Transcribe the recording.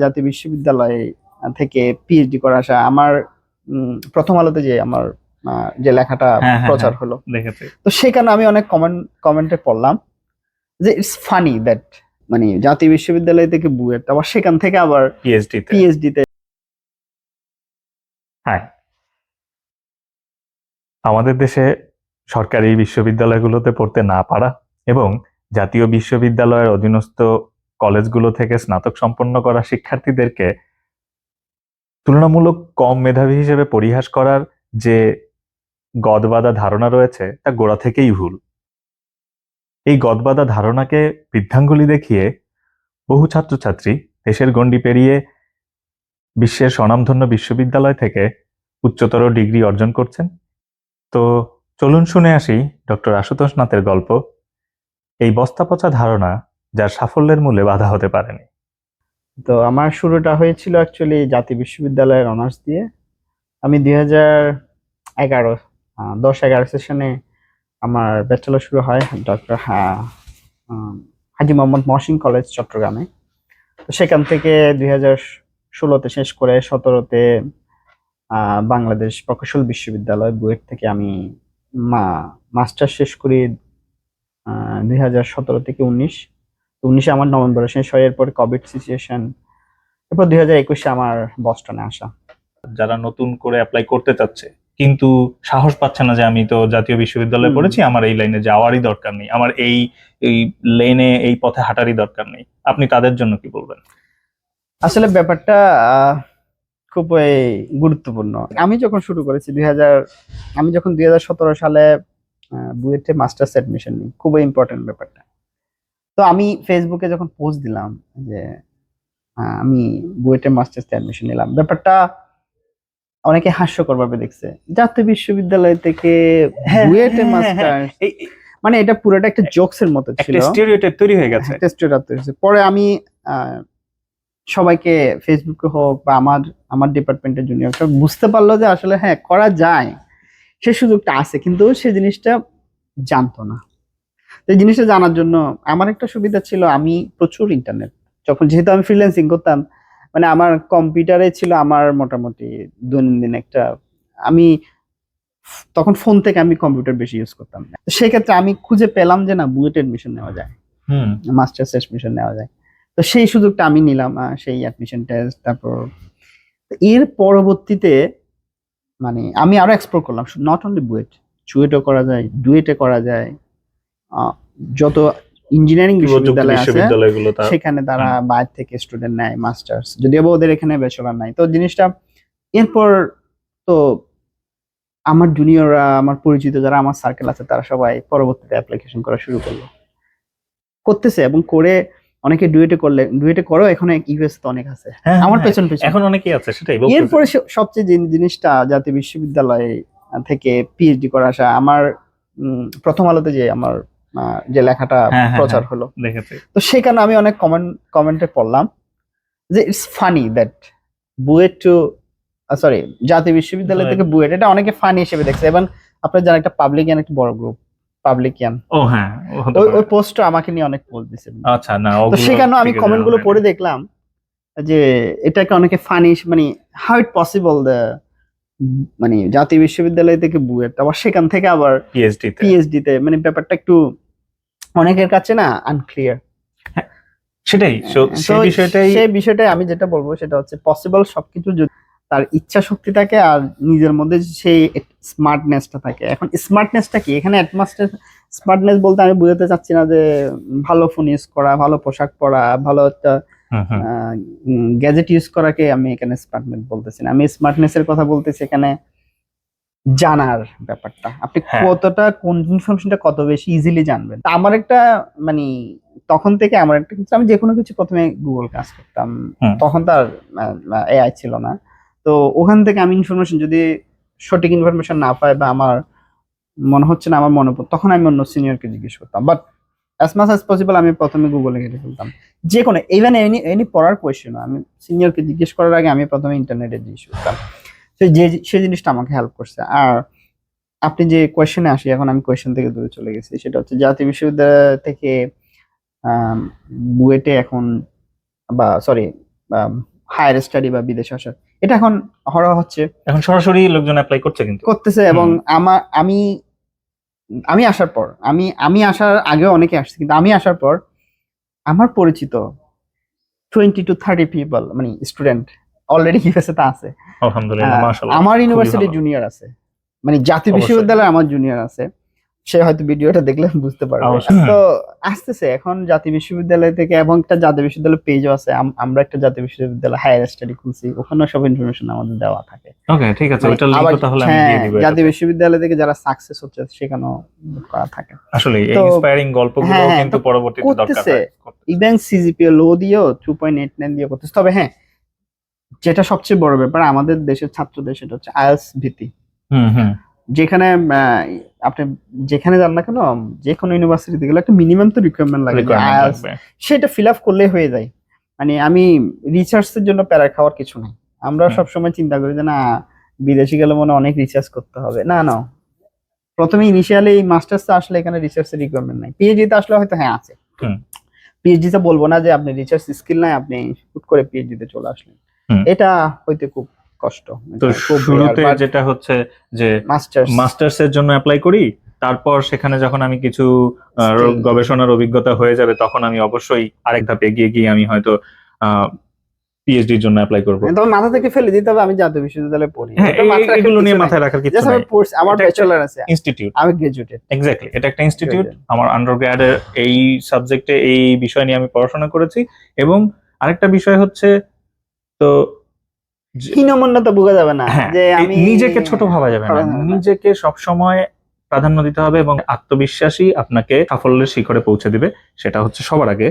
জাতীয় বিশ্ববিদ্যালয় থেকে পিএইচডি করে আসা আমার প্রথম আলোতে যে আমার যে লেখাটা প্রচার হলো দেখেছি। তো সেখানে আমি অনেক কমেন্টে পড়লাম যে ইটস ফানি দ্যাট মানে জাতীয় বিশ্ববিদ্যালয় থেকে বুয়েট আবার সেখান থেকে আবার পিএইচডি তে। হ্যাঁ, আমাদের দেশে সরকারি বিশ্ববিদ্যালয়গুলোতে পড়তে না পারা এবং জাতীয় বিশ্ববিদ্যালয়ের অধীনস্থ কলেজগুলো থেকে স্নাতক সম্পন্ন করা শিক্ষার্থীদেরকে তুলনামূলক কম মেধাবী হিসেবে পরিহাস করার যে গদবাঁধা ধারণা রয়েছে তা গোড়া থেকেই ভুল। এই গদবাঁধা ধারণাকে বৃদ্ধাঙ্গুলি দেখিয়ে বহু ছাত্রছাত্রী দেশের গণ্ডি পেরিয়ে বিশ্বের স্বনামধন্য বিশ্ববিদ্যালয় থেকে উচ্চতর ডিগ্রি অর্জন করছেন। তো চলুন শুনে আসি ডক্টর আশুতোষ নাথের গল্প, এই বস্তাপচা ধারণা যার সাফল্যের মূলে বাধা হতে পারেনি। তো আমার শুরুটা হয়েছিল অ্যাকচুয়ালি জাতীয় বিশ্ববিদ্যালয়ের অনার্স দিয়ে। আমি 2011 10-11 সেশনে আমার ব্যাচেলর শুরু হয় ডক্টর হাজী মোহাম্মদ মহসিন কলেজ চট্টগ্রামে। তো সেখান থেকে 2016-তে শেষ করে 2017-তে বাংলাদেশ প্রকৌশল বিশ্ববিদ্যালয় বুয়েট থেকে আমি মাস্টার শেষ করি 2017 থেকে 19 আমার নভেম্বরে শেষ হয়। এরপরে কোভিড সিচুয়েশন, এরপর 2021-এ আমার বস্টনে আসা। যারা নতুন করে অ্যাপ্লাই করতে চাচ্ছে কিন্তু সাহস পাচ্ছে না যে আমি তো জাতীয় বিশ্ববিদ্যালয়ে পড়েছি, আমার এই লাইনে যাওয়ারই দরকার নেই, আমার এই এই লেনে এই পথে হাঁটারই দরকার নেই, আপনি তাদের জন্য কি বলবেন? আসলে ব্যাপারটা খুবই গুরুত্বপূর্ণ। আমি যখন শুরু করেছি আমি যখন 2017 সালে বুয়েটে মাস্টার্স অ্যাডমিশন নিই, খুবই ইম্পর্টেন্ট ব্যাপারটা। তো আমি ফেসবুকে যখন পোস্ট দিলাম যে আমি বুয়েটে মাস্টার্স অ্যাডমিশন নিলাম, ব্যাপারটা অনেকে হাস্যকর ভাবে দেখছে। জাতীয় বিশ্ববিদ্যালয় থেকে বুয়েটে মাস্টার্স, মানে এটা পুরোটা একটা জোকস এর মতো ছিল, একটা স্টেরিওটাইপ তৈরি হয়ে গেছে। পরে আমি সবাইকে ফেসবুকে হোক বা আমার ডিপার্টমেন্টের জুনিয়ররা বুঝতে পারলো যে আসলে হ্যাঁ করা যায়, সে সুযোগটা আছে, কিন্তু সে জিনিসটা জানতো না। এই জিনিসটা জানার জন্য আমার একটা সুবিধা ছিল, আমি প্রচুর ইন্টারনেট, যেহেতু আমি ফ্রিল্যান্সিং করতাম, মানে আমার কম্পিউটারে ছিল আমার মোটামুটি দৈনন্দিন একটা, আমি তখন ফোন থেকে আমি কম্পিউটার বেশি ইউজ করতাম। সেক্ষেত্রে আমি খুঁজে পেলাম যে না, বুয়েট এডমিশন নেওয়া যায়, মাস্টার্স এডমিশন নেওয়া যায়। তো সেই সুযোগটা আমি নিলাম, সেই অ্যাডমিশন টেস্ট। তারপর এর পরবর্তীতে মানে আমি আরো এক্সপ্লোর করলাম, নট অনলি বুয়েট, চুয়েটও করা যায়, ডুয়েটে করা যায়, যত ইঞ্জিনিয়ারিং বিশ্ববিদ্যালয় আছে সেখানে তারা বাইরে থেকে স্টুডেন্ট নেয় মাস্টার্স, যদিও ওদের এখানে ব্যাচেলর নাই। তো জিনিসটা এরপর তো আমার জুনিয়ররা, আমার পরিচিত যারা আমার সার্কেল আছে, তারা সবাই পরবর্তীতে অ্যাপ্লিকেশন করা শুরু করতেছে এবং করে অনেকে ডুয়েটে করেও এখন ইউএস তো অনেক আছে, আমার পেছন এখন অনেকেই আছে, সেটাই। এরপরে সবচেয়ে যে জিনিসটা, জাতীয় বিশ্ববিদ্যালয় থেকে পিএইচডি করে আসা আমার প্রথম আলোতে যে আমার যে লেখাটা প্রচার হলো, তো সেখানে আমি অনেক কমেন্টে পড়লাম যে it's funny that BUET to sorry জাতীয় বিশ্ববিদ্যালয় থেকে বুয়েট, এটা অনেকে ফানি হিসেবে দেখছে। এবং আপনার জানেন একটা পাবলিকিয়ান, একটা বড় গ্রুপ পাবলিকিয়ান, ওই পোস্টটা আমাকে নিয়ে অনেক পোস্ট দিছে। আচ্ছা, না, তো সেখানে আমি কমেন্ট গুলো পড়ে দেখলাম যে এটাকে অনেকে ফানি, মানে হাউ ইট পসিবল মানে জাতীয় বিশ্ববিদ্যালয় থেকে বুয়েট আবার সেখান থেকে আবার পিএইচডি তে, মানে ব্যাপারটা একটু অনেকের কাছে না আনক্লিয়ার। সেটাই, সেই বিষয়টাই আমি যেটা বলবো সেটা হচ্ছে পসিবল সবকিছু যদি তার ইচ্ছা শক্তি থাকে আর নিজের মধ্যে সেই স্মার্টনেসটা থাকে। এখন স্মার্টনেসটা কি, এখানে স্মার্টনেস বলতে আমি বুঝাতে চাচ্ছি না যে ভালো ফোন ইউজ করা, ভালো পোশাক পরা, ভালো একটা গ্যাজেট ইউজ করাকে আমি এখানে স্মার্টনেস বলতেছি না। আমি স্মার্টনেসের কথা বলতেছি এখানে জানার ব্যাপারটা, আপনি কতটা কোন ইনফরমেশনটা কত বেশি ইজিলি জানবেন। আমার একটা মানে তখন থেকে আমার একটা কিছু, আমি যে কোনো কিছু প্রথমে গুগল কাজ করতাম, তখন তার এআই ছিল না। তো ওখান থেকে আমি ইনফরমেশন যদি সঠিক ইনফরমেশন না পাই বা আমার মনে হচ্ছে না, আমার মনে পড়তো, তখন আমি অন্য সিনিয়রকে জিজ্ঞেস করতাম। But as much as possible আমি প্রথমে গুগলে ঘেটে ফেলতাম যে কোনো, ইভেন এনি পড়ার কোয়েশ্চেন আমি সিনিয়রকে জিজ্ঞেস করার আগে আমি প্রথমে ইন্টারনেটে জিজ্ঞেস করতাম। সেই জিনিসটা আমাকে হেল্প করছে। আর আপনি যে কোয়েশ্চেনে আসি, এখন আমি কোয়েশ্চেন থেকে দূরে চলে গেছি, সেটা হচ্ছে জাতীয় বিশ্ববিদ্যালয় থেকে বুয়েটে এখন, বা সরি হায়ার স্টাডি বা বিদেশে আসার, এটা এখন হরা হচ্ছে, এখন সরাসরি লোকজন অ্যাপ্লাই করছে কিন্তু। করতেছে। এবং আমি আমি আসার পর, আমি আসার আগেও অনেকে আসছে, কিন্তু আমি আসার পর আমার পরিচিত 20 to 30 পিপল মানে স্টুডেন্ট অলরেডি ইউএসএ তে আছে। আলহামদুলিল্লাহ, মাশাআল্লাহ। আমার খুবই ইউনিভার্সিটি ভালো। জুনিয়র আছে, মানে জাতীয় অবশ্যই। বিশ্ববিদ্যালয়ে আমার জুনিয়র আছে। সে হয়তো ভিডিওটা দেখলে বুঝতে পারবে। অবশ্যই। তো আসতেছে এখন জাতীয় বিশ্ববিদ্যালয় থেকে, এবং একটা জাতীয় বিশ্ববিদ্যালয় পেজও আছে। আমরা একটা জাতীয় বিশ্ববিদ্যালয় হায়ার স্টাডি খুলছি, ওখানেও সব ইনফরমেশন আমাদের দেওয়া থাকে। ওকে, ঠিক আছে, মানে ওইটার আবার লিংকও তাহলে আমি দিয়ে দিব জাতীয় এটাতে। বিশ্ববিদ্যালয় থেকে যারা সাকসেস হচ্ছে সেখানেও করা থাকে। আসলে এই তো ইন্সপায়ারিং গল্পগুলো হ্যাঁ, কিন্তু তো পরবর্তীতে দরকার করতেছে। হয়। ইভেন সিজিপিএ লো দিয়েও 2.89 দিয়ে করতেছে। তবে হ্যাঁ, যেটা সবচেয়ে বড় ব্যাপার আমাদের দেশের ছাত্রদের, সেটা হচ্ছে আইএলটিএস ভীতি। হুম হুম। যেখানে আপনি যেখানে যান না কেন, যে কোনো ইউনিভার্সিটিতে গেলে একটা মিনিমাম তো রিকোয়ারমেন্ট লাগে যে রিকোয়ারমেন্ট আইএলটিএস, লাগবে। সেটা ফিল আপ করলেই হয়ে যায়। মানে আমি রিসার্চের জন্য প্যারা খাওয়ার কিছু নাই। আমরা হুম। সবসময় চিন্তা করি যে না, বিদেশে গেলে মনে হয় অনেক রিসার্চ করতে হবে। না না, প্রথমে ইনিশিয়ালি এই মাস্টার্স আসলে এখানে রিসার্চের রিকোয়ারমেন্ট নাই। পিএইচডি তে আসলে হয়তো হ্যাঁ আছে। হুম। পিএইচডি তে বলবো না যে আপনি রিসার্চ স্কিল নাই, আপনি হুট করে পিএইচডি তে চলে আসলেন, হুম। এটা হইতে খুব কষ্ট। তো শুরুতে যেটা হচ্ছে যে মাস্টার্স মাস্টার্স এর জন্য অ্যাপ্লাই করি, তারপর সেখানে যখন আমি কিছু Skill- গবেষণার অভিজ্ঞতা হয়ে যাবে, তখন আমি অবশ্যই আরেক ধাপ এগিয়ে গিয়ে আমি হয়তো পিএইচডির জন্য অ্যাপ্লাই করব। তবে মাথা থেকে ফেলে দিতে হবে আমি জাতীয় বিশ্ববিদ্যালয়ে পড়ি। হ্যাঁ, এটা মাথায় রাখার এগুলো নিয়ে কিছু নাই। মাথায় রাখার কিছু Just আমি নাই। পড়ছি, আমার এটা একটা ব্যাচেলর আছে, ইনস্টিটিউট। আমি গ্রাজুয়েটেড। এক্স্যাক্টলি, এটা একটা ইনস্টিটিউট। Graduate. আমার আন্ডারগ্র্যাডের এই সাবজেক্টে এই বিষয় নিয়ে আমি পড়াশোনা করেছি। এবং আরেকটা বিষয় হচ্ছে, তো হীনমন্যতা বোঝা যাবে না হ্যাঁ, যে আমি নিজেকে ছোট ভাবা যাবে না, করা যাবে না। নিজেকে সবসময় প্রাধান্য দিতে হবে এবং আত্মবিশ্বাসী আপনাকে সাফল্যের শিখরে পৌঁছে দিবে, সেটা হচ্ছে সবার আগে।